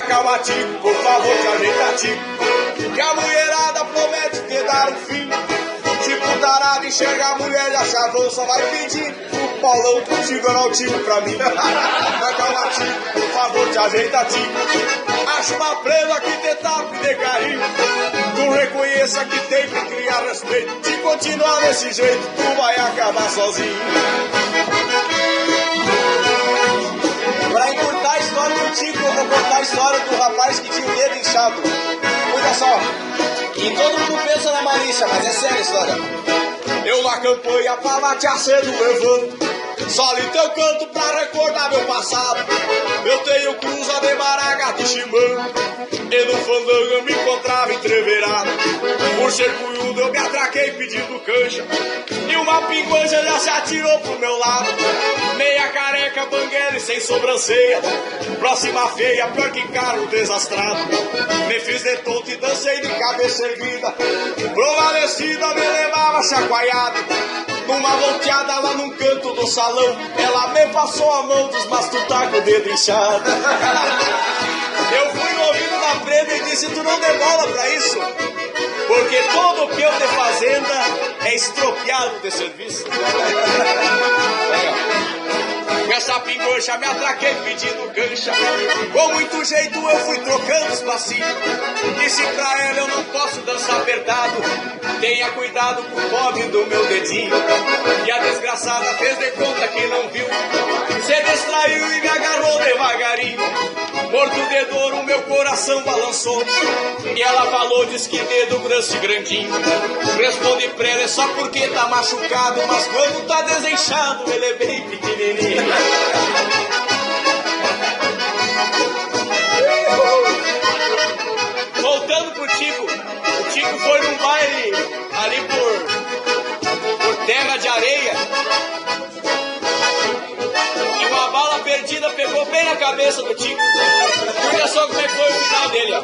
Calma, Tico, por favor, te ajeita, Tico, que a mulherada promete te dar um fim. Tipo tarado, enxerga a mulher e acha só vai pedir o Paulão segurar o Tico pra mim. Calma, Tico, por favor, te ajeita, Tico. Acha uma presa que te tapa e dê carinho. Tu reconheça que tem que criar respeito. Se continuar desse jeito, tu vai acabar sozinho. Pra encurtar a história do Tico, eu vou contar a história do rapaz que tinha o dedo inchado. Olha só. E todo mundo pensa na malícia, mas é séria a história. Eu na campanha pra matear cedo levando só lhe teu canto pra recordar meu passado. Eu tenho cruza de maragato e chimã, e no fandango eu me encontrava entreverado. Por ser cunhudo eu me atraquei pedindo cancha, e uma pinguanja já se atirou pro meu lado. Meia careca, banguela e sem sobrancelha, próxima feia, pior que carro desastrado. Me fiz de tonto e dancei de cabeça erguida, provalecida me levava chacoalhado. Numa volteada lá num canto do salão, ela me passou a mão dos mastutacos com o dedo inchado. Eu fui no ouvido da preta e disse: tu não dê bola pra isso, porque todo o que eu de fazenda é estropiado de serviço. Com essa pingocha me atraquei pedindo cancha, com muito jeito eu fui trocando os passinhos. Disse pra ela: eu não posso dançar apertado, tenha cuidado com o pobre do meu dedinho. E a desgraçada fez de conta que não viu, se distraiu e me agarrou devagarinho. Morto de dor o meu coração balançou, e ela falou: diz que dedo grosso e grandinho. Respondi pra ela: é só porque tá machucado, mas quando tá desenchado ele é bem pequenininho. Voltando pro Tico, o Tico foi num baile ali por terra de areia, e uma bala perdida pegou bem na cabeça do Tico. Olha só como é que foi o final dele, ó.